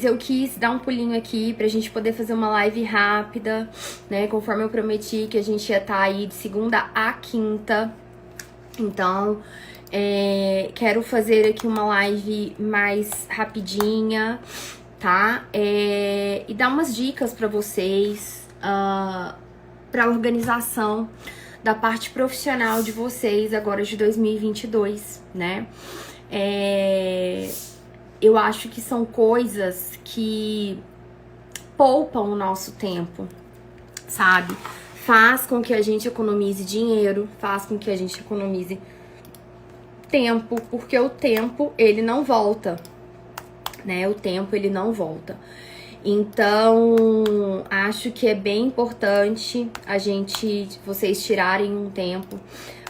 Eu quis dar um pulinho aqui pra gente poder fazer uma live rápida, né? Conforme eu prometi que a gente ia estar aí de segunda a quinta. Então, quero fazer aqui uma live mais rapidinha, tá? E dar umas dicas pra vocês, pra organização da parte profissional de vocês agora de 2022, né? Eu acho que são coisas que poupam o nosso tempo, sabe? Faz com que a gente economize dinheiro, faz com que a gente economize tempo, porque o tempo, ele não volta, né? O tempo, ele não volta. Então, acho que é bem importante vocês tirarem um tempo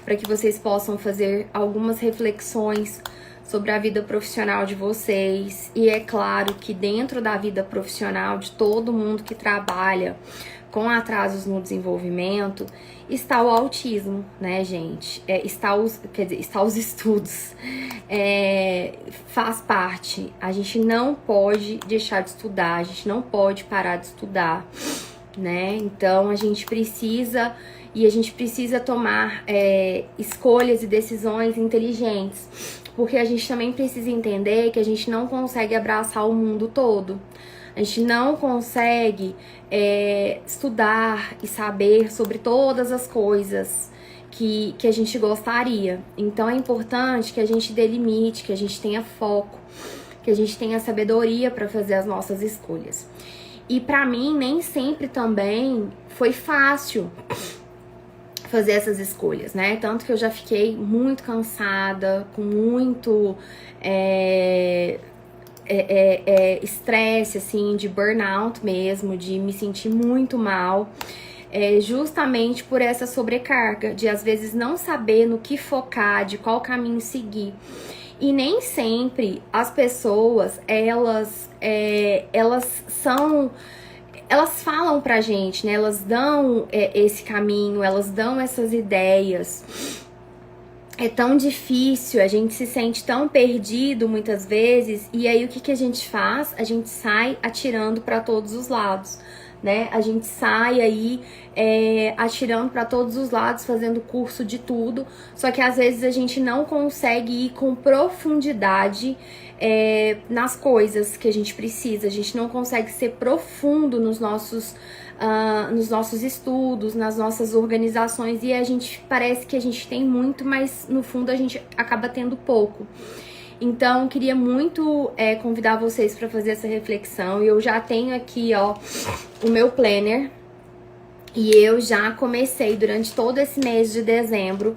para que vocês possam fazer algumas reflexões sobre a vida profissional de vocês. E é claro que dentro da vida profissional de todo mundo que trabalha com atrasos no desenvolvimento, está o autismo, né, gente? Está os estudos. Faz parte. A gente não pode deixar de estudar, a gente não pode parar de estudar, né? Então, a gente precisa tomar escolhas e decisões inteligentes, porque a gente também precisa entender que a gente não consegue abraçar o mundo todo. A gente não consegue estudar e saber sobre todas as coisas que a gente gostaria. Então é importante que a gente delimite, que a gente tenha foco, que a gente tenha sabedoria para fazer as nossas escolhas. E para mim, nem sempre também foi fácil fazer essas escolhas, né? Tanto que eu já fiquei muito cansada, com muito estresse, assim, de burnout mesmo, de me sentir muito mal, justamente por essa sobrecarga, de às vezes não saber no que focar, de qual caminho seguir. E nem sempre as pessoas, elas falam pra gente, né? Elas dão esse caminho, elas dão essas ideias. É tão difícil, a gente se sente tão perdido muitas vezes, e aí o que a gente faz? A gente sai atirando para todos os lados, né? A gente sai aí atirando para todos os lados, fazendo curso de tudo, só que às vezes a gente não consegue ir com profundidade nas coisas que a gente precisa, a gente não consegue ser profundo nos nossos estudos, nas nossas organizações, e a gente parece que a gente tem muito, mas no fundo a gente acaba tendo pouco. Então, queria muito convidar vocês para fazer essa reflexão. E eu já tenho aqui, ó, o meu planner. E eu já comecei durante todo esse mês de dezembro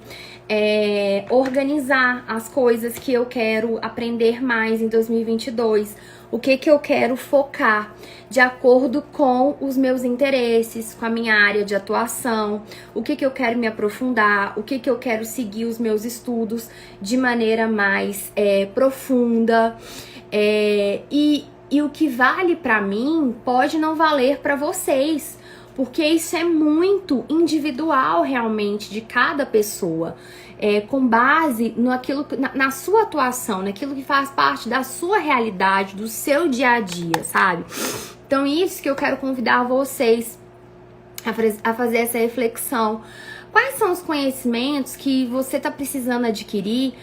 organizar as coisas que eu quero aprender mais em 2022. O que eu quero focar de acordo com os meus interesses, com a minha área de atuação, o que eu quero me aprofundar, o que eu quero seguir os meus estudos de maneira mais profunda. E o que vale pra mim pode não valer pra vocês, porque isso é muito individual realmente de cada pessoa, com base na sua atuação, naquilo que faz parte da sua realidade, do seu dia a dia, sabe? Então isso que eu quero convidar vocês a fazer essa reflexão. Quais são os conhecimentos que você está precisando adquirir,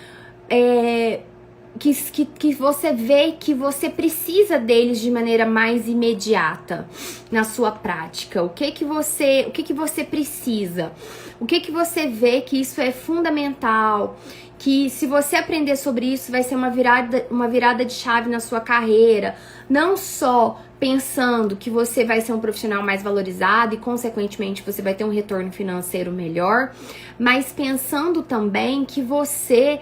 que você vê que você precisa deles de maneira mais imediata na sua prática? O que você precisa? O que você vê que isso é fundamental? Que se você aprender sobre isso vai ser uma virada de chave na sua carreira, não só pensando que você vai ser um profissional mais valorizado e consequentemente você vai ter um retorno financeiro melhor, mas pensando também que você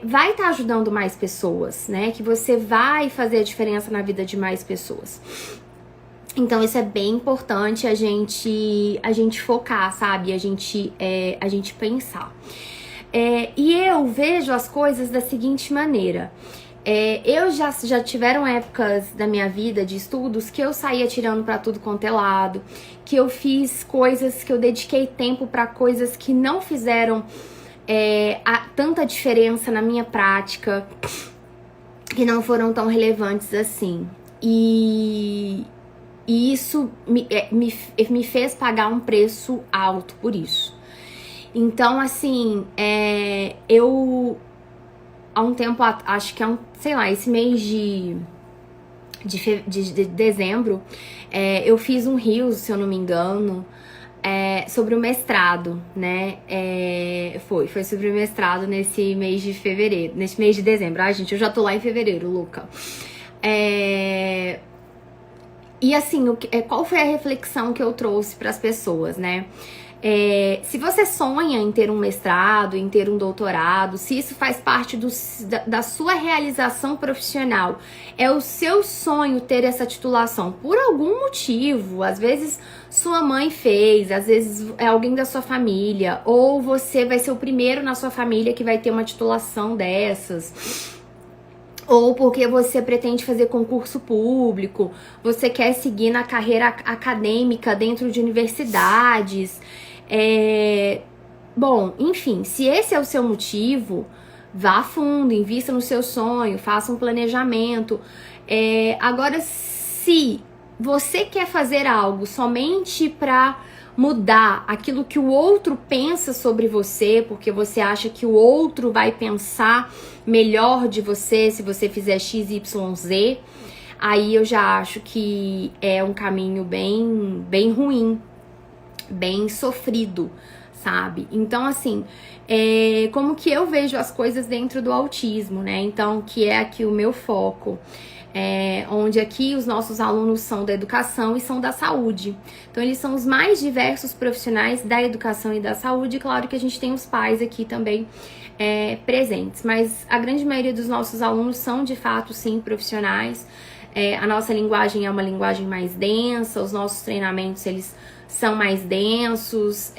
vai estar ajudando mais pessoas, né? Que você vai fazer a diferença na vida de mais pessoas. Então isso é bem importante a gente focar, sabe? A gente pensar. E eu vejo as coisas da seguinte maneira. Eu já tiveram épocas da minha vida de estudos que eu saía tirando pra tudo quanto é lado, que eu fiz coisas, que eu dediquei tempo pra coisas que não fizeram tanta diferença na minha prática, que não foram tão relevantes assim. E isso me fez pagar um preço alto por isso. Então, assim, eu há um tempo, acho que sei lá, esse mês de dezembro, eu fiz um Reels, se eu não me engano, sobre o mestrado, né? Foi sobre o mestrado nesse mês de fevereiro, nesse mês de dezembro. Ai, gente, eu já tô lá em fevereiro, Luca. E assim, qual foi a reflexão que eu trouxe para as pessoas, né? Se você sonha em ter um mestrado, em ter um doutorado, se isso faz parte da sua realização profissional, é o seu sonho ter essa titulação por algum motivo, às vezes sua mãe fez, às vezes é alguém da sua família, ou você vai ser o primeiro na sua família que vai ter uma titulação dessas, ou porque você pretende fazer concurso público, você quer seguir na carreira acadêmica dentro de universidades. Bom, enfim, se esse é o seu motivo, vá a fundo, invista no seu sonho, faça um planejamento. Agora, se você quer fazer algo somente para mudar aquilo que o outro pensa sobre você, porque você acha que o outro vai pensar melhor de você se você fizer XYZ, aí eu já acho que é um caminho bem ruim, bem sofrido, sabe? Então, assim, como que eu vejo as coisas dentro do autismo, né? Então, que é aqui o meu foco. Onde aqui os nossos alunos são da educação e são da saúde. Então, eles são os mais diversos profissionais da educação e da saúde. Claro que a gente tem os pais aqui também presentes, mas a grande maioria dos nossos alunos são, de fato, sim, profissionais. A nossa linguagem é uma linguagem mais densa, os nossos treinamentos, eles são mais densos,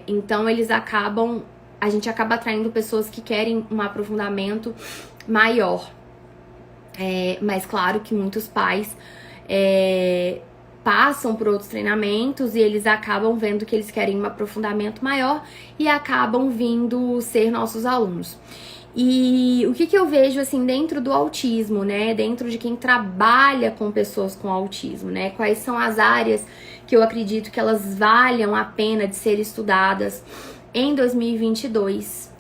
então a gente acaba atraindo pessoas que querem um aprofundamento maior. Mas claro que muitos pais passam por outros treinamentos e eles acabam vendo que eles querem um aprofundamento maior e acabam vindo ser nossos alunos. E o que eu vejo assim dentro do autismo, né? Dentro de quem trabalha com pessoas com autismo, né? Quais são as áreas que eu acredito que elas valham a pena de ser estudadas em 2022?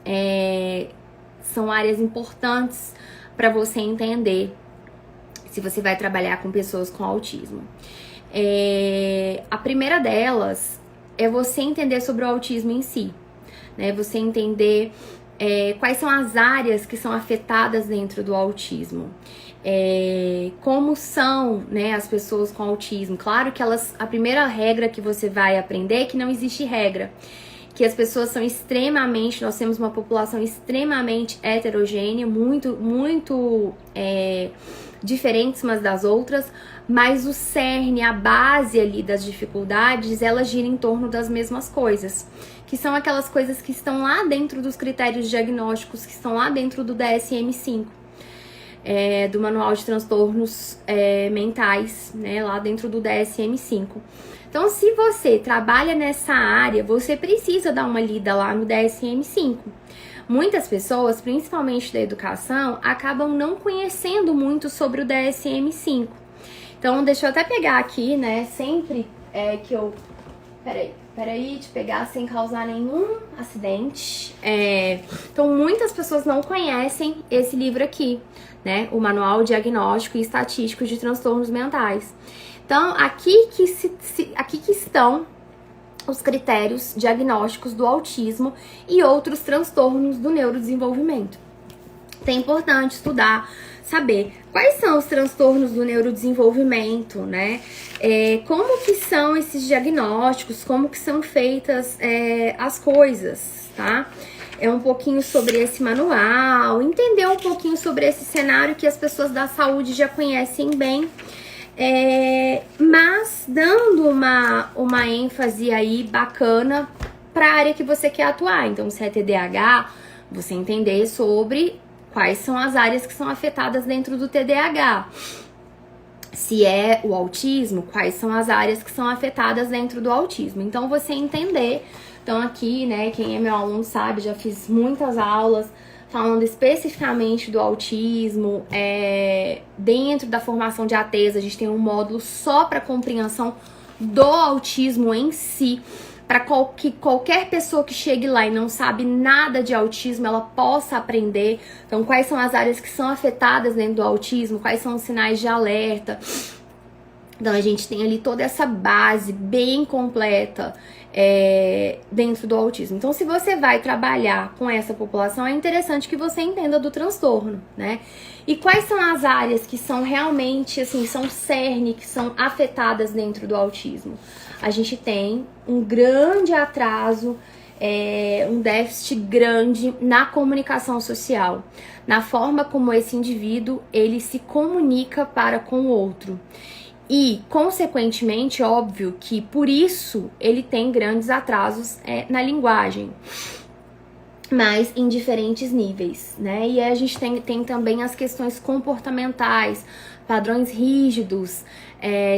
São áreas importantes para você entender se você vai trabalhar com pessoas com autismo. A primeira delas é você entender sobre o autismo em si, né? Você entender quais são as áreas que são afetadas dentro do autismo. Como são, né, as pessoas com autismo. Claro que a primeira regra que você vai aprender é que não existe regra. Que as pessoas são nós temos uma população extremamente heterogênea, muito diferentes umas das outras, mas o cerne, a base ali das dificuldades, ela gira em torno das mesmas coisas, que são aquelas coisas que estão lá dentro dos critérios diagnósticos, que estão lá dentro do DSM-5, do Manual de Transtornos Mentais, né, lá dentro do DSM-5. Então, se você trabalha nessa área, você precisa dar uma lida lá no DSM-5. Muitas pessoas, principalmente da educação, acabam não conhecendo muito sobre o DSM-5. Então, deixa eu até pegar aqui, né, sempre que eu... Peraí, te pegar sem causar nenhum acidente. Então, muitas pessoas não conhecem esse livro aqui, né, o Manual Diagnóstico e Estatístico de Transtornos Mentais. Então, aqui que estão os critérios diagnósticos do autismo e outros transtornos do neurodesenvolvimento. Então, é importante estudar, saber quais são os transtornos do neurodesenvolvimento, né? Como que são esses diagnósticos, como que são feitas as coisas, tá? Um pouquinho sobre esse manual, entender um pouquinho sobre esse cenário que as pessoas da saúde já conhecem bem. Mas dando uma ênfase aí bacana para a área que você quer atuar. Então, se é TDAH, você entender sobre quais são as áreas que são afetadas dentro do TDAH. Se é o autismo, quais são as áreas que são afetadas dentro do autismo. Então, você entender. Então, aqui, né, quem é meu aluno sabe, já fiz muitas aulas falando especificamente do autismo, dentro da formação de ATs, a gente tem um módulo só para compreensão do autismo em si, para que qualquer pessoa que chegue lá e não sabe nada de autismo, ela possa aprender. Então, quais são as áreas que são afetadas dentro do autismo, quais são os sinais de alerta. Então, a gente tem ali toda essa base bem completa dentro do autismo. Então, se você vai trabalhar com essa população, é interessante que você entenda do transtorno, né? E quais são as áreas que são realmente, assim, são cerne, que são afetadas dentro do autismo? A gente tem um grande atraso, um déficit grande na comunicação social, na forma como esse indivíduo, ele se comunica para com o outro. E, consequentemente, óbvio que por isso ele tem grandes atrasos na linguagem, mas em diferentes níveis, né? E aí a gente tem também as questões comportamentais, padrões rígidos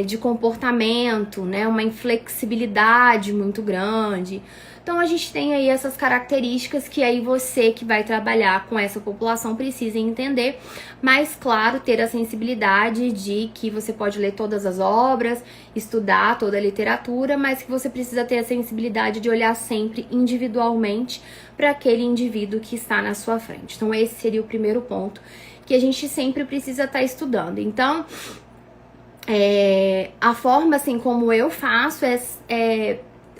de comportamento, né? Uma inflexibilidade muito grande. Então a gente tem aí essas características que aí você que vai trabalhar com essa população precisa entender, mas claro, ter a sensibilidade de que você pode ler todas as obras, estudar toda a literatura, mas que você precisa ter a sensibilidade de olhar sempre individualmente para aquele indivíduo que está na sua frente. Então esse seria o primeiro ponto que a gente sempre precisa estar estudando. Então, a forma assim como eu faço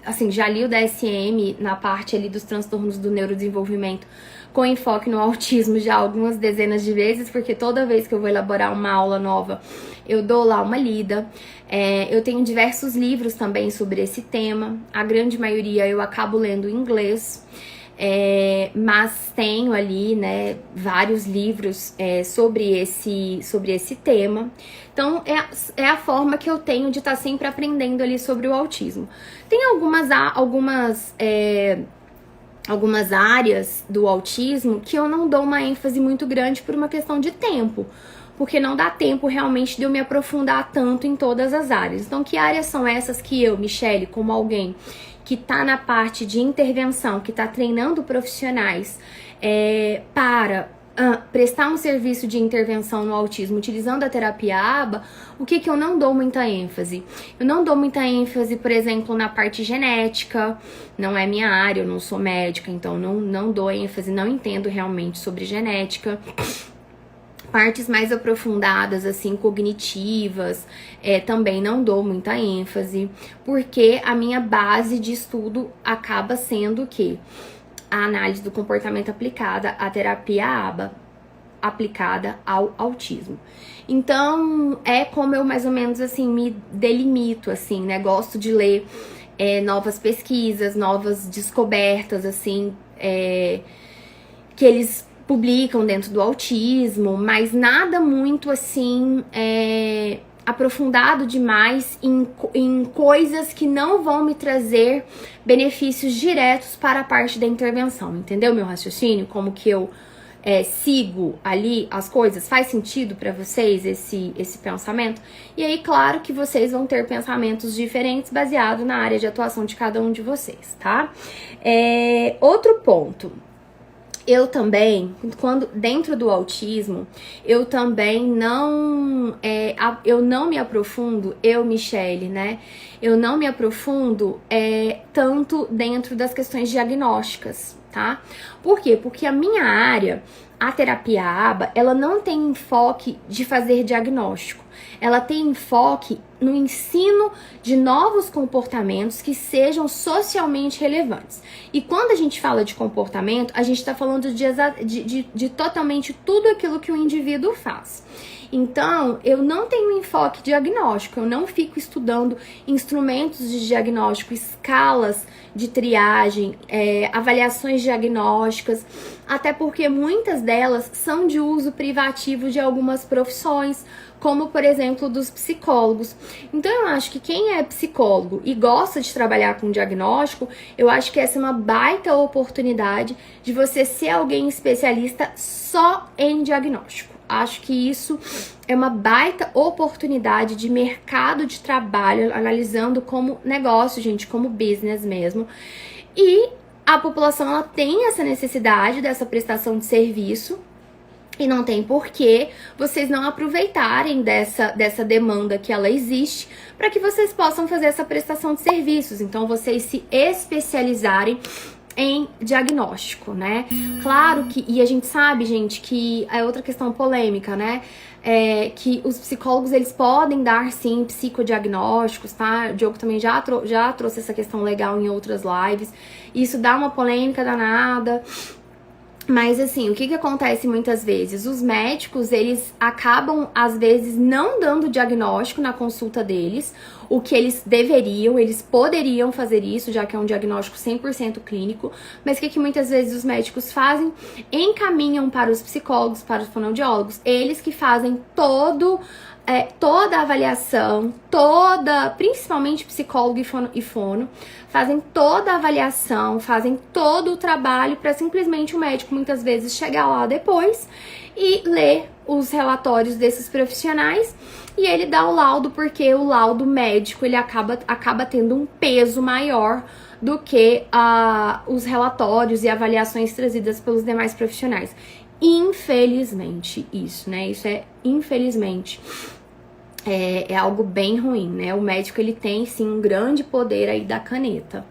assim, já li o DSM na parte ali dos transtornos do neurodesenvolvimento com enfoque no autismo já algumas dezenas de vezes, porque toda vez que eu vou elaborar uma aula nova, eu dou lá uma lida. Eu tenho diversos livros também sobre esse tema, a grande maioria eu acabo lendo em inglês, mas tenho ali, né, vários livros sobre esse tema. Então, é a forma que eu tenho de estar sempre aprendendo ali sobre o autismo. Tem algumas áreas do autismo que eu não dou uma ênfase muito grande por uma questão de tempo, porque não dá tempo realmente de eu me aprofundar tanto em todas as áreas. Então, que áreas são essas que eu, Michele, como alguém que está na parte de intervenção, que está treinando profissionais para prestar um serviço de intervenção no autismo utilizando a terapia ABA, o que eu não dou muita ênfase? Eu não dou muita ênfase, por exemplo, na parte genética, não é minha área, eu não sou médica, então não dou ênfase, não entendo realmente sobre genética. Partes mais aprofundadas, assim, cognitivas, também não dou muita ênfase, porque a minha base de estudo acaba sendo o quê? A análise do comportamento aplicada à terapia ABA, aplicada ao autismo. Então, como eu mais ou menos, assim, me delimito, assim, né? Gosto de ler novas pesquisas, novas descobertas, assim, que eles publicam dentro do autismo, mas nada muito, assim, aprofundado demais em coisas que não vão me trazer benefícios diretos para a parte da intervenção, entendeu meu raciocínio? Como que eu sigo ali as coisas? Faz sentido para vocês esse pensamento? E aí, claro que vocês vão ter pensamentos diferentes baseado na área de atuação de cada um de vocês, tá? Outro ponto. Eu também, dentro do autismo, eu também eu não me aprofundo, Michele, né? Eu não me aprofundo tanto dentro das questões diagnósticas, tá? Por quê? Porque a minha área, a terapia ABA, ela não tem enfoque de fazer diagnóstico. Ela tem enfoque no ensino de novos comportamentos que sejam socialmente relevantes. E quando a gente fala de comportamento, a gente está falando de totalmente tudo aquilo que o indivíduo faz. Então, eu não tenho enfoque diagnóstico, eu não fico estudando instrumentos de diagnóstico, escalas de triagem, avaliações diagnósticas, até porque muitas delas são de uso privativo de algumas profissões, como, por exemplo, dos psicólogos. Então, eu acho que quem é psicólogo e gosta de trabalhar com diagnóstico, eu acho que essa é uma baita oportunidade de você ser alguém especialista só em diagnóstico. Acho que isso é uma baita oportunidade de mercado de trabalho, analisando como negócio, gente, como business mesmo. E a população ela tem essa necessidade dessa prestação de serviço e não tem porquê vocês não aproveitarem dessa demanda que ela existe para que vocês possam fazer essa prestação de serviços. Então, vocês se especializarem em diagnóstico, né? Claro que, e a gente sabe, gente, que é outra questão polêmica, né? Que os psicólogos, eles podem dar, sim, psicodiagnósticos, tá? O Diogo também já trouxe essa questão legal em outras lives. Isso dá uma polêmica danada. Mas, assim, o que acontece muitas vezes? Os médicos, eles acabam, às vezes, não dando diagnóstico na consulta deles, o que eles deveriam, eles poderiam fazer isso, já que é um diagnóstico 100% clínico, mas o que muitas vezes os médicos fazem? Encaminham para os psicólogos, para os fonoaudiólogos, eles que fazem toda a avaliação, principalmente psicólogo e fono, fazem toda a avaliação, fazem todo o trabalho para simplesmente o médico muitas vezes chegar lá depois e ler os relatórios desses profissionais e ele dá o laudo, porque o laudo médico ele acaba tendo um peso maior do que os relatórios e avaliações trazidas pelos demais profissionais. Infelizmente, isso, né? Isso é infelizmente. É algo bem ruim, né? O médico, ele tem, sim, um grande poder aí da caneta.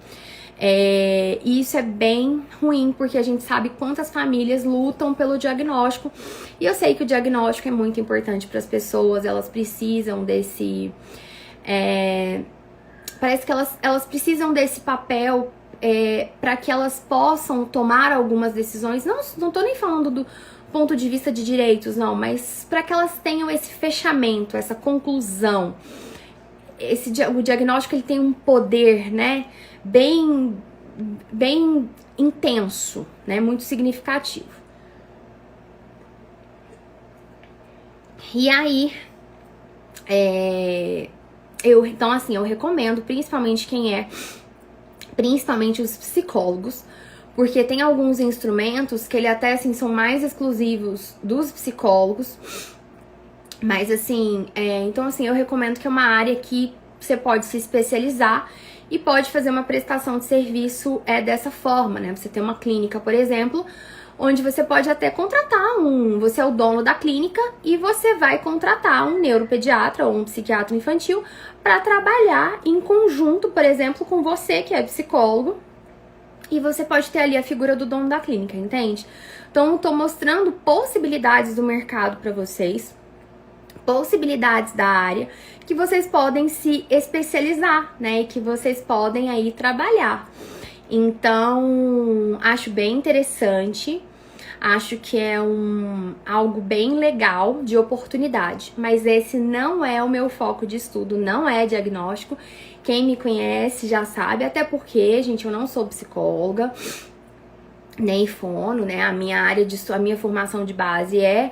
E isso é bem ruim, porque a gente sabe quantas famílias lutam pelo diagnóstico. E eu sei que o diagnóstico é muito importante para as pessoas, elas precisam desse... parece que elas precisam desse papel para que elas possam tomar algumas decisões. Não tô nem falando do ponto de vista de direitos, não, mas para que elas tenham esse fechamento, essa conclusão. O diagnóstico, ele tem um poder, né, bem intenso, né, muito significativo. E aí, então, assim, eu recomendo, principalmente os psicólogos, porque tem alguns instrumentos que ele até, assim, são mais exclusivos dos psicólogos. Mas, assim, então, assim, eu recomendo que é uma área que você pode se especializar e pode fazer uma prestação de serviço dessa forma, né? Você tem uma clínica, por exemplo, onde você pode até contratar você é o dono da clínica e você vai contratar um neuropediatra ou um psiquiatra infantil para trabalhar em conjunto, por exemplo, com você, que é psicólogo. E você pode ter ali a figura do dono da clínica, entende? Então, eu tô mostrando possibilidades do mercado para vocês, possibilidades da área, que vocês podem se especializar, né? E que vocês podem aí trabalhar. Então, acho bem interessante. Acho que é algo bem legal de oportunidade. Mas esse não é o meu foco de estudo, não é diagnóstico. Quem me conhece já sabe, até porque, gente, eu não sou psicóloga, nem fono, né? A minha formação de base é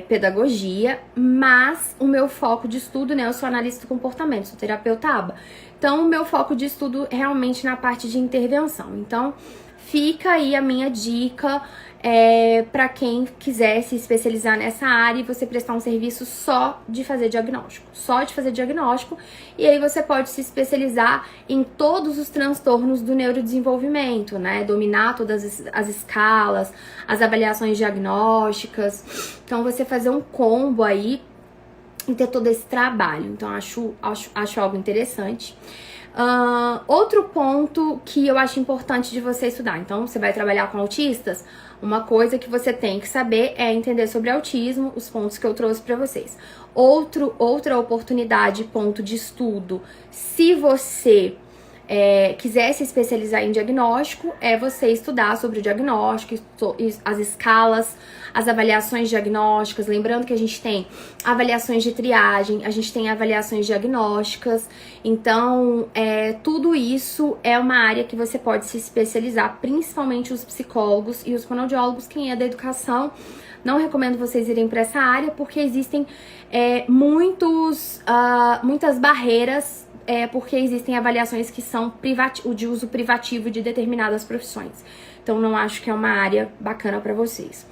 pedagogia, mas o meu foco de estudo, né? Eu sou analista do comportamento, sou terapeuta ABA. Então, o meu foco de estudo é realmente na parte de intervenção. Então, fica aí a minha dica para quem quiser se especializar nessa área e você prestar um serviço só de fazer diagnóstico. E aí você pode se especializar em todos os transtornos do neurodesenvolvimento, né? Dominar todas as escalas, as avaliações diagnósticas. Então, você fazer um combo aí e ter todo esse trabalho. Então, acho algo interessante. Outro ponto que eu acho importante de você estudar. Então, você vai trabalhar com autistas? Uma coisa que você tem que saber é entender sobre autismo, os pontos que eu trouxe para vocês. Outra oportunidade, ponto de estudo, se você quiser se especializar em diagnóstico, é você estudar sobre o diagnóstico, as escalas, as avaliações diagnósticas. Lembrando que a gente tem avaliações de triagem, a gente tem avaliações diagnósticas. Então, tudo isso é uma área que você pode se especializar, principalmente os psicólogos e os fonoaudiólogos. Quem é da educação, não recomendo vocês irem para essa área, porque existem muitas barreiras, porque existem avaliações que são de uso privativo de determinadas profissões. Então, não acho que é uma área bacana para vocês.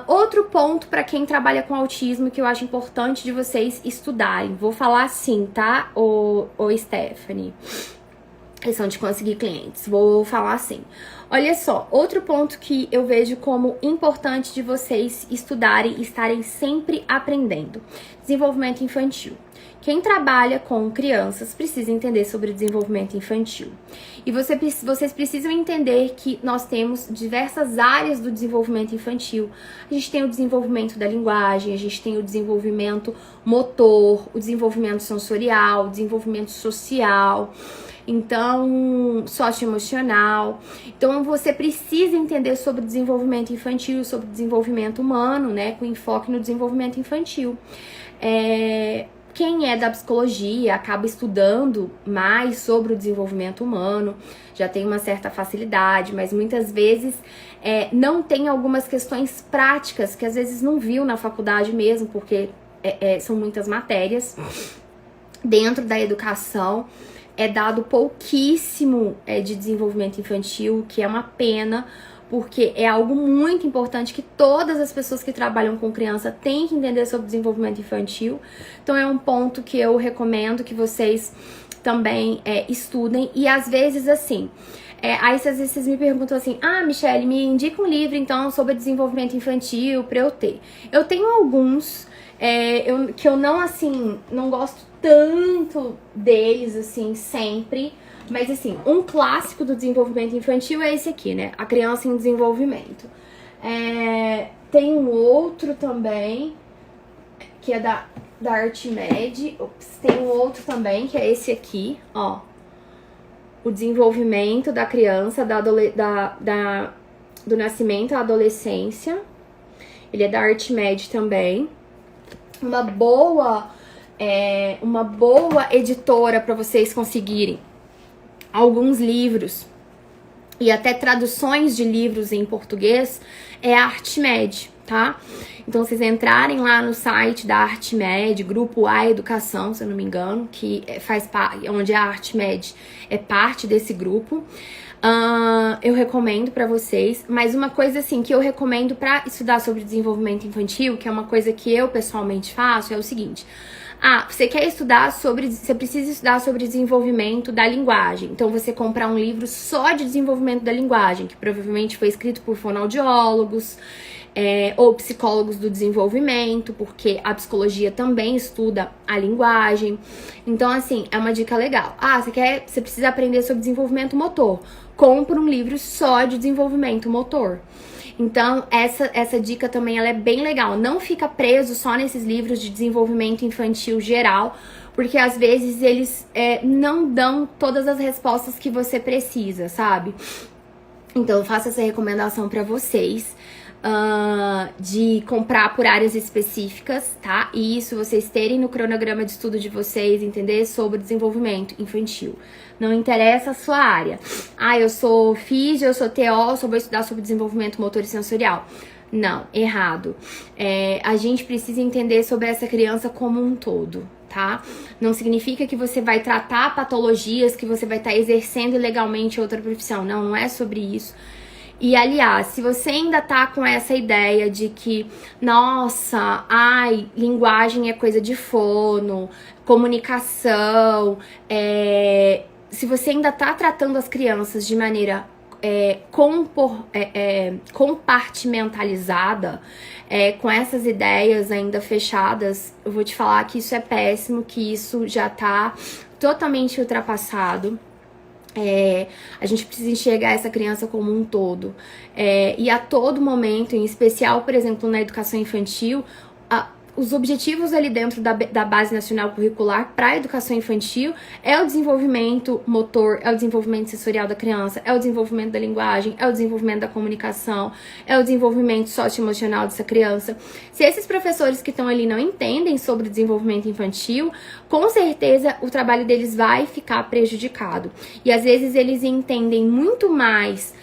Outro ponto para quem trabalha com autismo que eu acho importante de vocês estudarem. Vou falar assim, tá, ô Stephanie? questão de conseguir clientes. Vou falar assim. Olha só, outro ponto que eu vejo como importante de vocês estudarem e estarem sempre aprendendo. Desenvolvimento infantil. Quem trabalha com crianças precisa entender sobre desenvolvimento infantil. E vocês precisam entender que nós temos diversas áreas do desenvolvimento infantil. A gente tem o desenvolvimento da linguagem, a gente tem o desenvolvimento motor, o desenvolvimento sensorial, o desenvolvimento social, então, socioemocional. Então, você precisa entender sobre desenvolvimento infantil, sobre desenvolvimento humano, né, com enfoque no desenvolvimento infantil. Quem é da psicologia acaba estudando mais sobre o desenvolvimento humano, já tem uma certa facilidade, mas muitas vezes não tem algumas questões práticas que às vezes não viu na faculdade mesmo, porque são muitas matérias. Dentro da educação é dado pouquíssimo de desenvolvimento infantil, que é uma pena, porque é algo muito importante que todas as pessoas que trabalham com criança têm que entender sobre desenvolvimento infantil. Então é um ponto que eu recomendo que vocês também estudem. E às vezes assim, aí às vezes vocês me perguntam assim: ah, Michelle, me indica um livro então sobre desenvolvimento infantil pra eu ter. Eu tenho alguns que eu não gosto tanto deles assim sempre. Mas assim, um clássico do desenvolvimento infantil é esse aqui, né? A Criança em Desenvolvimento. Tem um outro também, que é da Artmed. Tem um outro também, que é esse aqui, ó. O Desenvolvimento da Criança, do Nascimento à Adolescência. Ele é da Artmed também. Uma boa editora para vocês conseguirem alguns livros e até traduções de livros em português é a Artmed, tá? Então, vocês entrarem lá no site da Artmed, Grupo A Educação, se eu não me engano, que onde a Artmed é parte desse grupo. Eu recomendo pra vocês, mas uma coisa assim que eu recomendo pra estudar sobre desenvolvimento infantil, que é uma coisa que eu pessoalmente faço, é o seguinte: você quer estudar você precisa estudar sobre desenvolvimento da linguagem. Então você comprar um livro só de desenvolvimento da linguagem, que provavelmente foi escrito por fonoaudiólogos, ou psicólogos do desenvolvimento, porque a psicologia também estuda a linguagem. Então, assim, é uma dica legal. Você precisa aprender sobre desenvolvimento motor. Compra um livro só de desenvolvimento motor. Então, essa dica também ela é bem legal. Não fica preso só nesses livros de desenvolvimento infantil geral, porque às vezes eles não dão todas as respostas que você precisa, sabe? Então, eu faço essa recomendação pra vocês. De comprar por áreas específicas, tá? E isso vocês terem no cronograma de estudo de vocês, entender sobre desenvolvimento infantil. Não interessa a sua área. Eu sou físio, eu sou TO, só vou estudar sobre desenvolvimento motor e sensorial. Não, errado. A gente precisa entender sobre essa criança como um todo, tá? Não significa que você vai tratar patologias, que você vai estar exercendo ilegalmente outra profissão. Não é sobre isso. E, aliás, se você ainda tá com essa ideia de que, nossa, linguagem é coisa de fono, comunicação, se você ainda tá tratando as crianças de maneira compartimentalizada, com essas ideias ainda fechadas, eu vou te falar que isso é péssimo, que isso já tá totalmente ultrapassado. A gente precisa enxergar essa criança como um todo. E a todo momento, em especial, por exemplo, na educação infantil, os objetivos ali dentro da Base Nacional Curricular para a educação infantil é o desenvolvimento motor, é o desenvolvimento sensorial da criança, é o desenvolvimento da linguagem, é o desenvolvimento da comunicação, é o desenvolvimento socioemocional dessa criança. Se esses professores que estão ali não entendem sobre desenvolvimento infantil, com certeza o trabalho deles vai ficar prejudicado. E às vezes eles entendem muito mais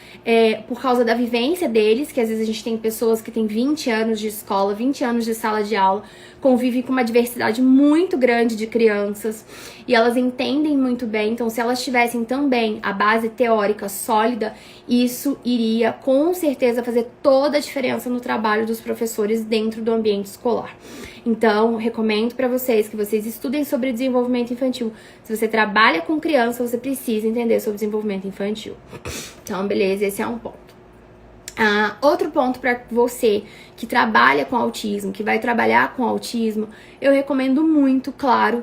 por causa da vivência deles, que às vezes a gente tem pessoas que têm 20 anos de escola, 20 anos de sala de aula, convivem com uma diversidade muito grande de crianças e elas entendem muito bem. Então, se elas tivessem também a base teórica sólida, isso iria com certeza fazer toda a diferença no trabalho dos professores dentro do ambiente escolar. Então, recomendo para vocês que vocês estudem sobre desenvolvimento infantil. Se você trabalha com criança, você precisa entender sobre desenvolvimento infantil. Então, beleza, esse é um ponto. Outro ponto para você que trabalha com autismo, que vai trabalhar com autismo, eu recomendo muito, claro,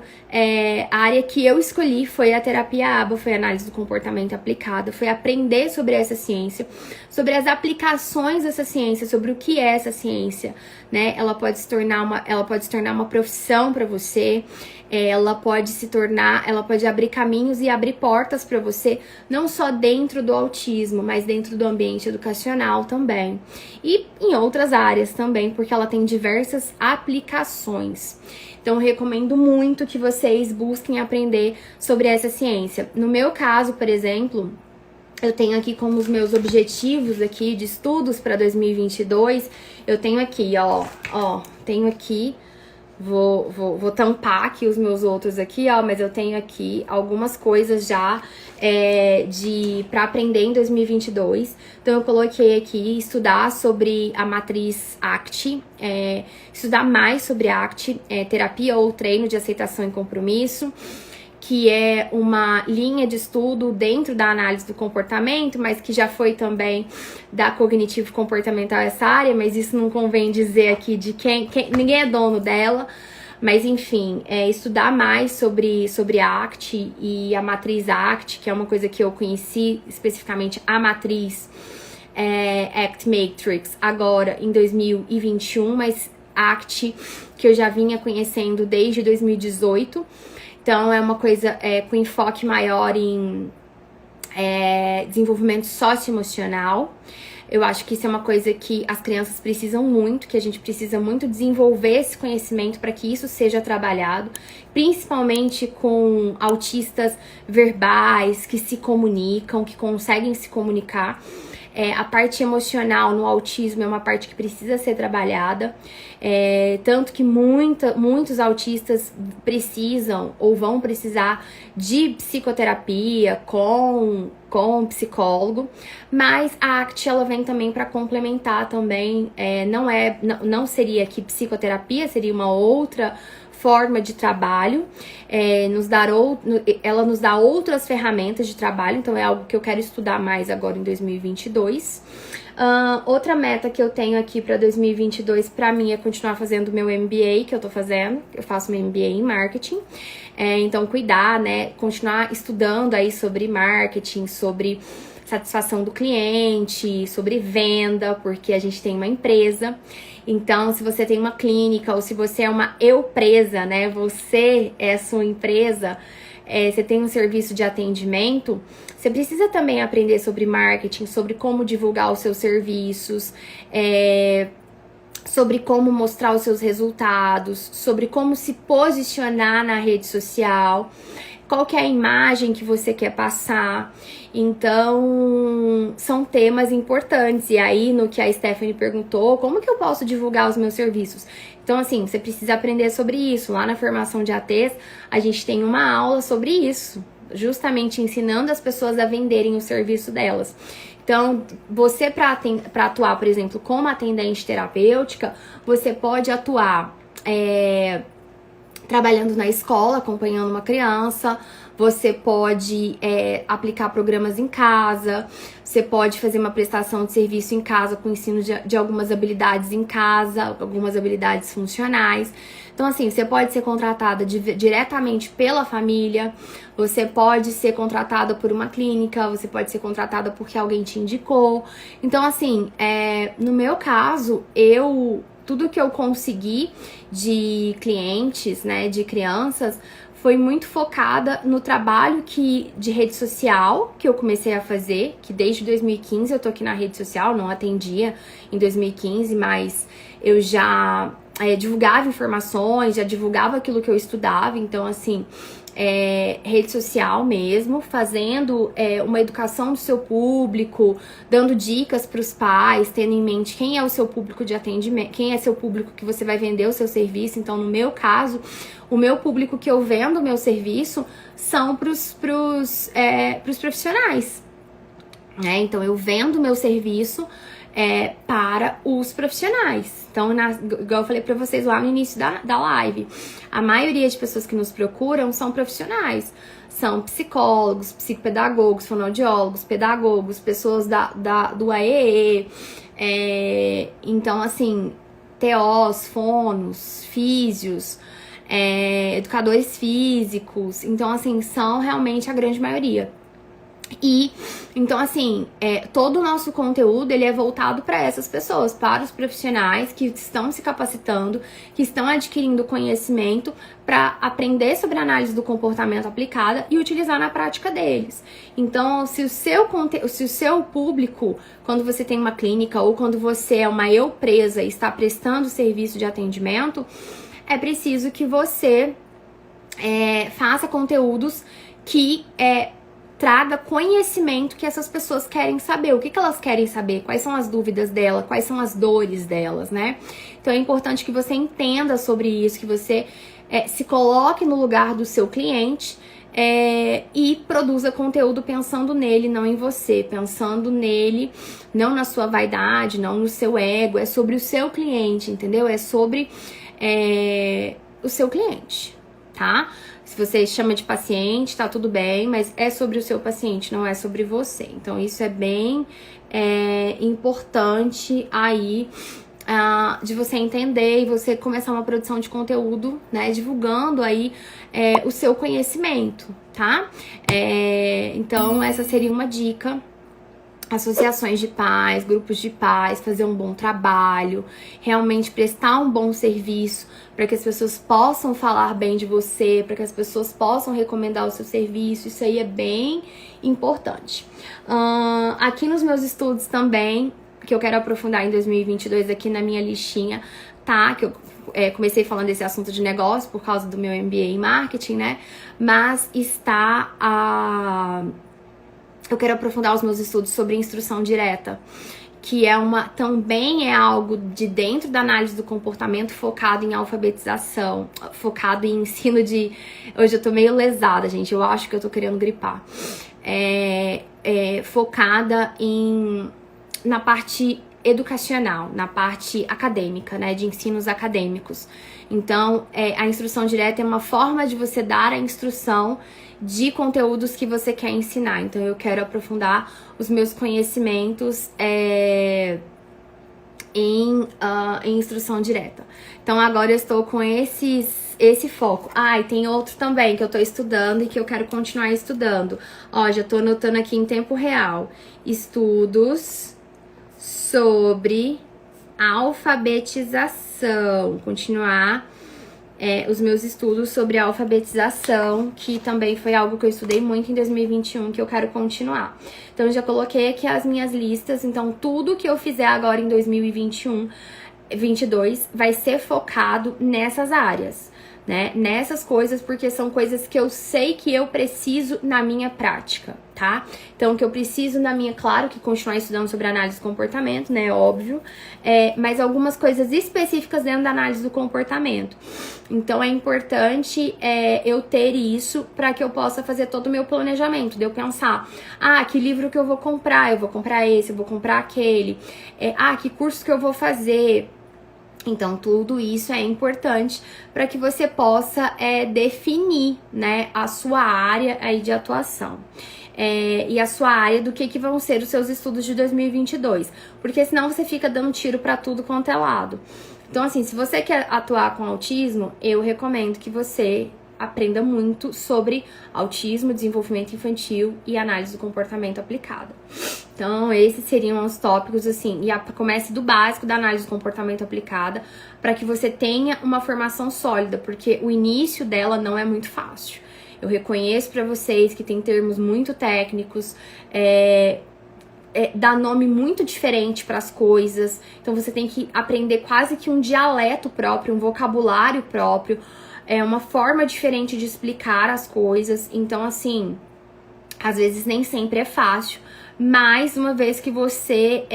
a área que eu escolhi foi a terapia ABA, foi a análise do comportamento aplicada, foi aprender sobre essa ciência, sobre as aplicações dessa ciência, sobre o que é essa ciência, né? Ela pode se tornar uma profissão para você, ela pode abrir caminhos e abrir portas para você, não só dentro do autismo, mas dentro do ambiente educacional também. E em outras áreas também, porque ela tem diversas aplicações. Então, eu recomendo muito que vocês busquem aprender sobre essa ciência. No meu caso, por exemplo, eu tenho aqui como os meus objetivos aqui de estudos para 2022, eu tenho aqui, tenho aqui. Vou tampar aqui os meus outros aqui, mas eu tenho aqui algumas coisas já para aprender em 2022. Então, eu coloquei aqui estudar sobre a matriz ACT, estudar mais sobre ACT, terapia ou treino de aceitação e compromisso, que é uma linha de estudo dentro da análise do comportamento, mas que já foi também da cognitivo-comportamental essa área, mas isso não convém dizer aqui de quem ninguém é dono dela, mas enfim, estudar mais sobre a ACT e a matriz ACT, que é uma coisa que eu conheci especificamente a matriz ACT Matrix agora em 2021, mas ACT que eu já vinha conhecendo desde 2018. Então, é uma coisa com enfoque maior em desenvolvimento socioemocional. Eu acho que isso é uma coisa que as crianças precisam muito, que a gente precisa muito desenvolver esse conhecimento para que isso seja trabalhado, principalmente com autistas verbais, que se comunicam, que conseguem se comunicar. A parte emocional no autismo é uma parte que precisa ser trabalhada, tanto que muitos autistas precisam ou vão precisar de psicoterapia com psicólogo, mas a ACT ela vem também para complementar também, não seria aqui psicoterapia, seria uma outra forma de trabalho, ela nos dá outras ferramentas de trabalho, então é algo que eu quero estudar mais agora em 2022. Outra meta que eu tenho aqui para 2022 para mim é continuar fazendo o meu MBA que eu tô fazendo, eu faço meu MBA em marketing, então cuidar, né, continuar estudando aí sobre marketing, sobre satisfação do cliente, sobre venda, porque a gente tem uma empresa. Então, se você tem uma clínica ou se você é uma eu-presa, né? Você é a sua empresa, você tem um serviço de atendimento, você precisa também aprender sobre marketing, sobre como divulgar os seus serviços, sobre como mostrar os seus resultados, sobre como se posicionar na rede social, qual que é a imagem que você quer passar. Então, são temas importantes. E aí, no que a Stephanie perguntou, como que eu posso divulgar os meus serviços? Então, assim, você precisa aprender sobre isso. Lá na formação de ATs, a gente tem uma aula sobre isso, justamente ensinando as pessoas a venderem o serviço delas. Então, você para atuar, por exemplo, como atendente terapêutica, você pode atuar trabalhando na escola, acompanhando uma criança, você pode aplicar programas em casa, você pode fazer uma prestação de serviço em casa com ensino de algumas habilidades em casa, algumas habilidades funcionais. Então, assim, você pode ser contratada diretamente pela família, você pode ser contratada por uma clínica, você pode ser contratada porque alguém te indicou. Então, assim, no meu caso, tudo que eu consegui de clientes, né, de crianças, foi muito focada no trabalho de rede social que eu comecei a fazer, que desde 2015 eu tô aqui na rede social, não atendia em 2015, mas eu já divulgava informações, já divulgava aquilo que eu estudava, então assim, rede social mesmo, fazendo uma educação do seu público, dando dicas para os pais, tendo em mente quem é o seu público de atendimento, quem é seu público que você vai vender o seu serviço. Então, no meu caso, o meu público que eu vendo o meu serviço são pros profissionais, né? Então, eu vendo o meu serviço para os profissionais. Então, igual eu falei pra vocês lá no início da live, a maioria de pessoas que nos procuram são profissionais. São psicólogos, psicopedagogos, fonoaudiólogos, pedagogos, pessoas do AEE. Então, assim, TOs, fonos, físios, educadores físicos. Então, assim, são realmente a grande maioria. E, então, assim, todo o nosso conteúdo, ele é voltado para essas pessoas, para os profissionais que estão se capacitando, que estão adquirindo conhecimento para aprender sobre a análise do comportamento aplicada e utilizar na prática deles. Então, se o seu público, quando você tem uma clínica ou quando você é uma empresa e está prestando serviço de atendimento, é preciso que você faça conteúdos que traga conhecimento que essas pessoas querem saber. O que elas querem saber? Quais são as dúvidas delas? Quais são as dores delas, né? Então é importante que você entenda sobre isso, que você se coloque no lugar do seu cliente e produza conteúdo pensando nele, não em você. Pensando nele, não na sua vaidade, não no seu ego. É sobre o seu cliente, entendeu? É sobre o seu cliente, tá? Se você chama de paciente, tá tudo bem, mas é sobre o seu paciente, não é sobre você. Então, isso é bem importante aí de você entender e você começar uma produção de conteúdo, né? Divulgando aí o seu conhecimento, tá? Então, essa seria uma dica. Associações de pais, grupos de pais, fazer um bom trabalho, realmente prestar um bom serviço para que as pessoas possam falar bem de você, para que as pessoas possam recomendar o seu serviço. Isso aí é bem importante. Aqui nos meus estudos também, que eu quero aprofundar em 2022 aqui na minha listinha, tá? Que eu comecei falando desse assunto de negócio por causa do meu MBA em marketing, né? Mas eu quero aprofundar os meus estudos sobre instrução direta, que também é algo de dentro da análise do comportamento focado em alfabetização, focado em ensino de... Hoje eu tô meio lesada, gente, eu acho que eu tô querendo gripar. Focada na parte educacional, na parte acadêmica, né, de ensinos acadêmicos. Então, a instrução direta é uma forma de você dar a instrução de conteúdos que você quer ensinar. Então, eu quero aprofundar os meus conhecimentos em instrução direta. Então, agora eu estou com esse foco. E tem outro também que eu tô estudando e que eu quero continuar estudando. Ó, já tô anotando aqui em tempo real. Estudos sobre alfabetização. Continuar os meus estudos sobre alfabetização, que também foi algo que eu estudei muito em 2021, que eu quero continuar. Então, eu já coloquei aqui as minhas listas. Então, tudo que eu fizer agora em 2022 vai ser focado nessas áreas, né? Nessas coisas, porque são coisas que eu sei que eu preciso na minha prática, tá? Então, que eu preciso claro que continuar estudando sobre análise do comportamento, né? Óbvio. Mas algumas coisas específicas dentro da análise do comportamento. Então, é importante eu ter isso para que eu possa fazer todo o meu planejamento. De eu pensar, que livro que eu vou comprar? Eu vou comprar esse, eu vou comprar aquele. Que curso que eu vou fazer? Então, tudo isso é importante para que você possa definir, né, a sua área aí de atuação. E a sua área do que vão ser os seus estudos de 2022. Porque senão você fica dando tiro para tudo quanto é lado. Então, assim, se você quer atuar com autismo, eu recomendo que você aprenda muito sobre autismo, desenvolvimento infantil e análise do comportamento aplicada. Então, esses seriam os tópicos, assim, e comece do básico da análise do comportamento aplicada para que você tenha uma formação sólida, porque o início dela não é muito fácil. Eu reconheço para vocês que tem termos muito técnicos, dá nome muito diferente para as coisas, então você tem que aprender quase que um dialeto próprio, um vocabulário próprio, uma forma diferente de explicar as coisas. Então, assim, às vezes nem sempre é fácil mas uma vez que você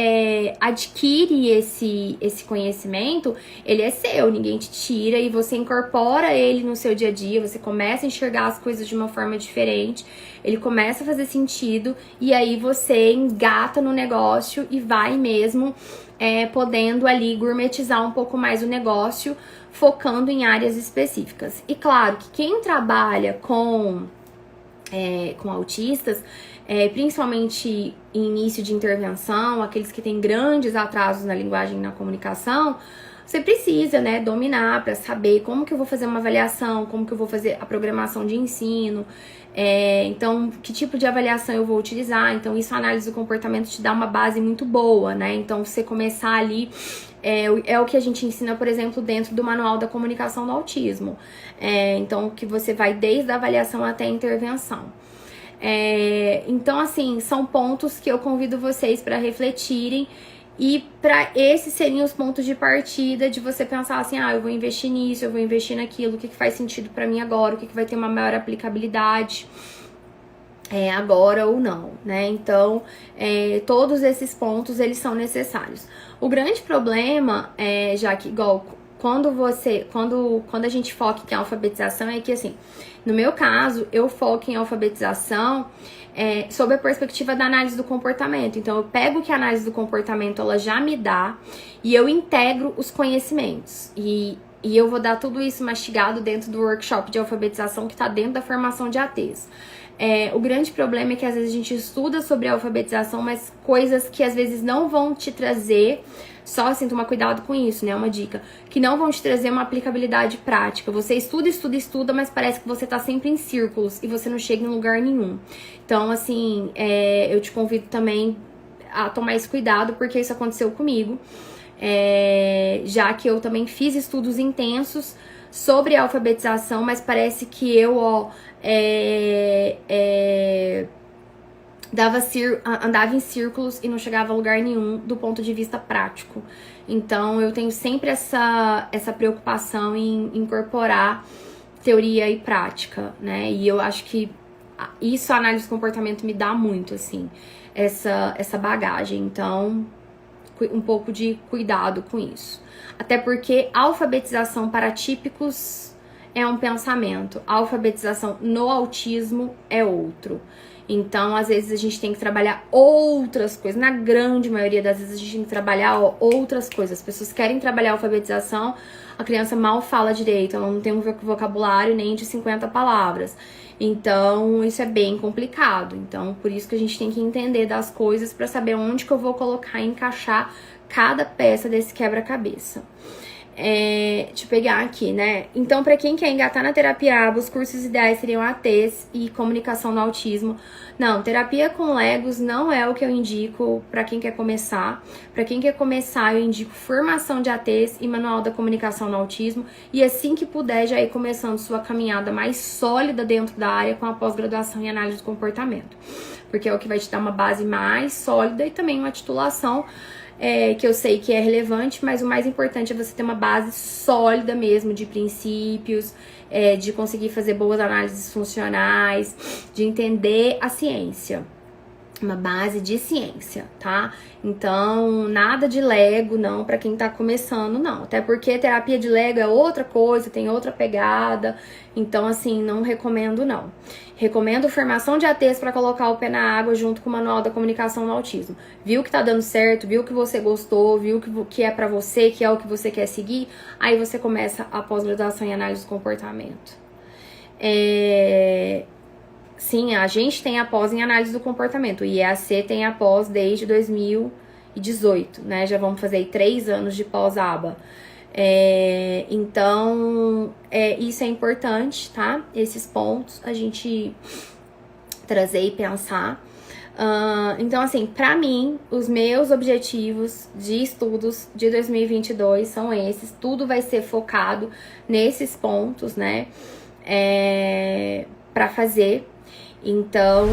adquire esse conhecimento, ele é seu, ninguém te tira, e você incorpora ele no seu dia a dia, você começa a enxergar as coisas de uma forma diferente, ele começa a fazer sentido, e aí você engata no negócio e vai mesmo podendo ali gourmetizar um pouco mais o negócio, focando em áreas específicas. E claro que quem trabalha com autistas, principalmente em início de intervenção, aqueles que têm grandes atrasos na linguagem e na comunicação, você precisa, né, dominar para saber como que eu vou fazer uma avaliação, como que eu vou fazer a programação de ensino, então, que tipo de avaliação eu vou utilizar. Então, isso, a análise do comportamento te dá uma base muito boa, né? Então, você começar ali, é o que a gente ensina, por exemplo, dentro do Manual da Comunicação do Autismo. Então, que você vai desde a avaliação até a intervenção. Então, assim, são pontos que eu convido vocês para refletirem, e para esses seriam os pontos de partida de você pensar assim, eu vou investir nisso, eu vou investir naquilo, o que faz sentido para mim agora, o que vai ter uma maior aplicabilidade agora ou não, né? Então, todos esses pontos, eles são necessários. O grande problema, já que, igual, quando a gente foca em alfabetização, é que, assim, no meu caso, eu foco em alfabetização sob a perspectiva da análise do comportamento. Então, eu pego o que a análise do comportamento ela já me dá e eu integro os conhecimentos. E eu vou dar tudo isso mastigado dentro do workshop de alfabetização que está dentro da formação de ATs. O grande problema é que às vezes a gente estuda sobre a alfabetização, mas coisas que às vezes não vão te trazer, só assim, tomar cuidado com isso, né? Uma dica, que não vão te trazer uma aplicabilidade prática. Você estuda, mas parece que você tá sempre em círculos e você não chega em lugar nenhum. Então, assim, eu te convido também a tomar esse cuidado, porque isso aconteceu comigo, já que eu também fiz estudos intensos sobre a alfabetização, mas parece que eu, andava em círculos e não chegava a lugar nenhum do ponto de vista prático. Então, eu tenho sempre essa preocupação em incorporar teoria e prática, né? E eu acho que isso, a análise do comportamento, me dá muito, assim, essa bagagem. Então, um pouco de cuidado com isso. Até porque alfabetização para atípicos é um pensamento, alfabetização no autismo é outro. Então, às vezes, a gente tem que trabalhar outras coisas. Na grande maioria das vezes, a gente tem que trabalhar outras coisas. As pessoas querem trabalhar a alfabetização, a criança mal fala direito, ela não tem um vocabulário nem de 50 palavras. Então, isso é bem complicado. Então, por isso que a gente tem que entender das coisas para saber onde que eu vou colocar e encaixar cada peça desse quebra-cabeça. Deixa eu pegar aqui, né? Então, para quem quer engatar na terapia ABA, os cursos ideais seriam ATs e comunicação no autismo. Não, terapia com Legos não é o que eu indico para quem quer começar. Para quem quer começar, eu indico formação de ATs e manual da comunicação no autismo. E assim que puder, já ir começando sua caminhada mais sólida dentro da área com a pós-graduação em análise do comportamento. Porque é o que vai te dar uma base mais sólida e também uma titulação que eu sei que é relevante, mas o mais importante é você ter uma base sólida mesmo de princípios, de conseguir fazer boas análises funcionais, de entender a ciência. Uma base de ciência, tá? Então, nada de Lego, não, pra quem tá começando, não. Até porque terapia de Lego é outra coisa, tem outra pegada. Então, assim, não recomendo, não. Recomendo formação de ATs pra colocar o pé na água junto com o Manual da Comunicação no Autismo. Viu que tá dando certo, viu que você gostou, viu que é pra você, que é o que você quer seguir, aí você começa a pós-graduação em análise do comportamento. Sim, a gente tem a pós em análise do comportamento. O IEAC tem a pós desde 2018, né? Já vamos fazer 3 anos de pós-aba. Então, isso é importante, tá? Esses pontos a gente trazer e pensar. Então, assim, pra mim, os meus objetivos de estudos de 2022 são esses. Tudo vai ser focado nesses pontos, né? Pra fazer. Então,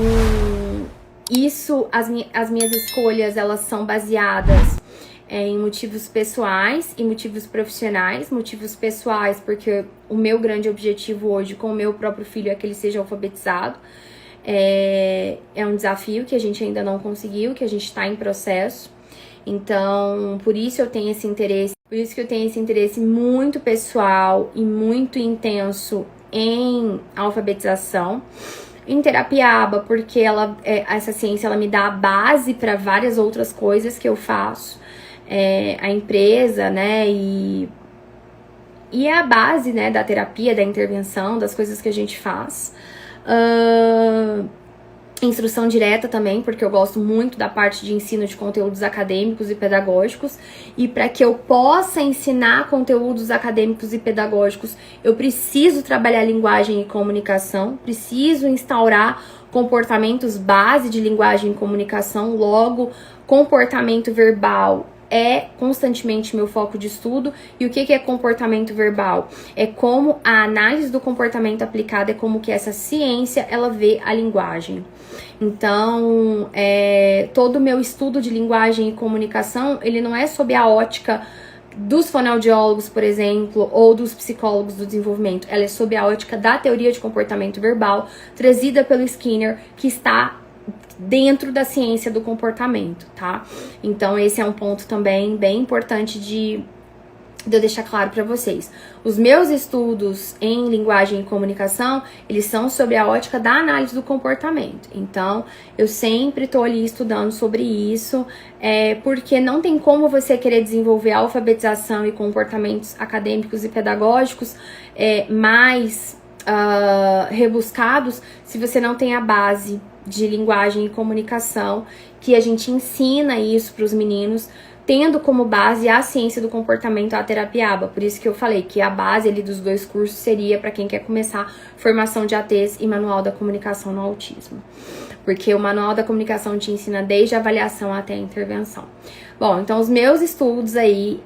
isso, as minhas escolhas, elas são baseadas em motivos pessoais e motivos profissionais. Motivos pessoais, porque o meu grande objetivo hoje com o meu próprio filho é que ele seja alfabetizado. É um desafio que a gente ainda não conseguiu, que a gente está em processo. Então, por isso eu tenho esse interesse muito pessoal e muito intenso em alfabetização. Em terapia ABA, porque essa ciência ela me dá a base para várias outras coisas que eu faço. A empresa, né, e é a base, né, da terapia, da intervenção, das coisas que a gente faz. Instrução direta também, porque eu gosto muito da parte de ensino de conteúdos acadêmicos e pedagógicos. E para que eu possa ensinar conteúdos acadêmicos e pedagógicos, eu preciso trabalhar linguagem e comunicação, preciso instaurar comportamentos base de linguagem e comunicação. Logo, comportamento verbal é constantemente meu foco de estudo. E o que é comportamento verbal? É como a análise do comportamento aplicada, é como que essa ciência ela vê a linguagem. Então, todo o meu estudo de linguagem e comunicação, ele não é sob a ótica dos fonoaudiólogos, por exemplo, ou dos psicólogos do desenvolvimento. Ela é sob a ótica da teoria de comportamento verbal, trazida pelo Skinner, que está dentro da ciência do comportamento, tá? Então, esse é um ponto também bem importante de eu deixar claro para vocês. Os meus estudos em linguagem e comunicação, eles são sobre a ótica da análise do comportamento. Então, eu sempre tô ali estudando sobre isso, porque não tem como você querer desenvolver alfabetização e comportamentos acadêmicos e pedagógicos mais rebuscados se você não tem a base de linguagem e comunicação, que a gente ensina isso para os meninos, tendo como base a ciência do comportamento, a terapia ABA. Por isso que eu falei que a base ali dos dois cursos seria para quem quer começar formação de ATs e manual da comunicação no autismo. Porque o manual da comunicação te ensina desde a avaliação até a intervenção. Bom, então os meus estudos aí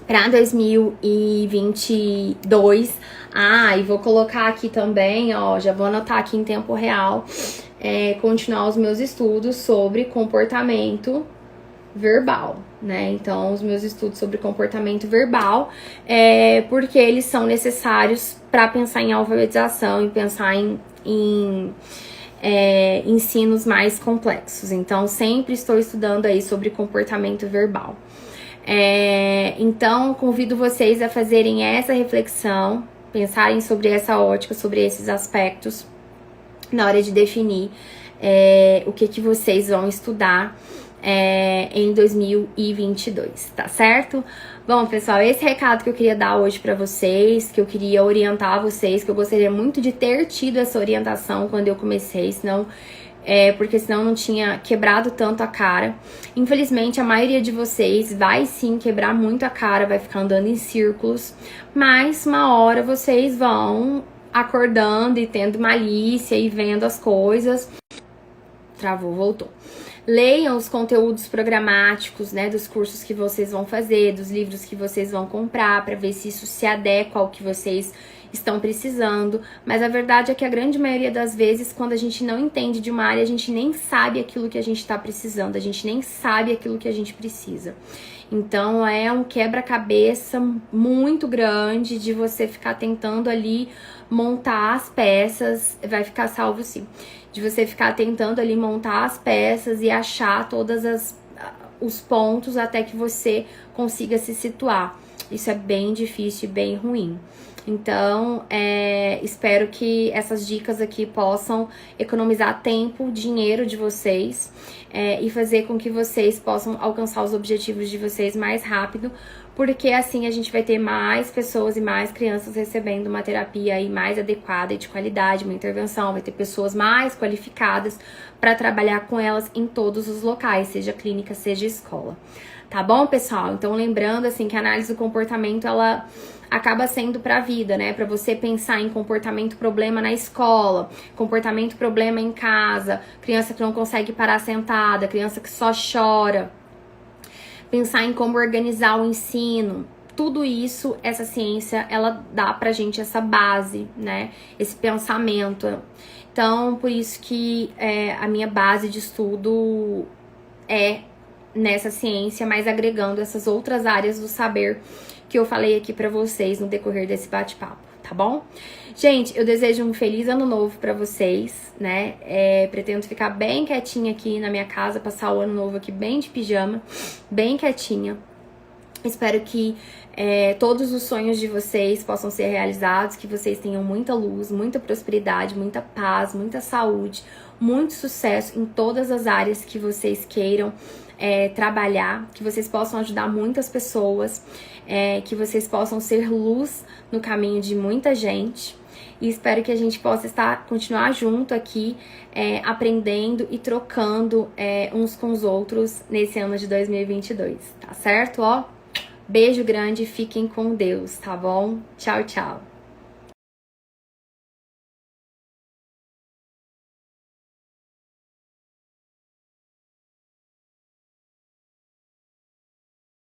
para 2022. E vou colocar aqui também, ó, já vou anotar aqui em tempo real, continuar os meus estudos sobre comportamento verbal, né? Então, os meus estudos sobre comportamento verbal, porque eles são necessários para pensar em alfabetização e pensar em ensinos mais complexos. Então, sempre estou estudando aí sobre comportamento verbal. Então, convido vocês a fazerem essa reflexão, pensarem sobre essa ótica, sobre esses aspectos, na hora de definir o que vocês vão estudar em 2022, tá certo? Bom, pessoal, esse recado que eu queria dar hoje pra vocês, que eu queria orientar vocês, que eu gostaria muito de ter tido essa orientação quando eu comecei, porque senão eu não tinha quebrado tanto a cara. Infelizmente, a maioria de vocês vai sim quebrar muito a cara, vai ficar andando em círculos, mas uma hora vocês vão acordando e tendo malícia e vendo as coisas. Travou, voltou. Leiam os conteúdos programáticos, né, dos cursos que vocês vão fazer, dos livros que vocês vão comprar, para ver se isso se adequa ao que vocês estão precisando. Mas a verdade é que a grande maioria das vezes, quando a gente não entende de uma área, a gente nem sabe aquilo que a gente está precisando, a gente nem sabe aquilo que a gente precisa. Então é um quebra-cabeça muito grande de você ficar tentando ali montar as peças. Vai ficar salvo sim. De você ficar tentando ali montar as peças e achar todos os pontos até que você consiga se situar. Isso é bem difícil e bem ruim. Então, espero que essas dicas aqui possam economizar tempo, dinheiro de vocês e fazer com que vocês possam alcançar os objetivos de vocês mais rápido, porque assim a gente vai ter mais pessoas e mais crianças recebendo uma terapia aí mais adequada e de qualidade, uma intervenção, vai ter pessoas mais qualificadas para trabalhar com elas em todos os locais, seja clínica, seja escola. Tá bom, pessoal? Então, lembrando assim que a análise do comportamento, ela acaba sendo pra vida, né? Pra você pensar em comportamento problema na escola, comportamento problema em casa, criança que não consegue parar sentada, criança que só chora. Pensar em como organizar o ensino. Tudo isso, essa ciência, ela dá pra gente essa base, né? Esse pensamento. Então, por isso que a minha base de estudo é nessa ciência, mas agregando essas outras áreas do saber que eu falei aqui pra vocês no decorrer desse bate-papo, tá bom? Gente, eu desejo um feliz ano novo pra vocês, né? Pretendo ficar bem quietinha aqui na minha casa, passar o ano novo aqui bem de pijama, bem quietinha. Espero que todos os sonhos de vocês possam ser realizados, que vocês tenham muita luz, muita prosperidade, muita paz, muita saúde, muito sucesso em todas as áreas que vocês queiram trabalhar, que vocês possam ajudar muitas pessoas, que vocês possam ser luz no caminho de muita gente. E espero que a gente possa continuar junto aqui, aprendendo e trocando uns com os outros nesse ano de 2022, tá certo? Ó, beijo grande, fiquem com Deus, tá bom? Tchau, tchau!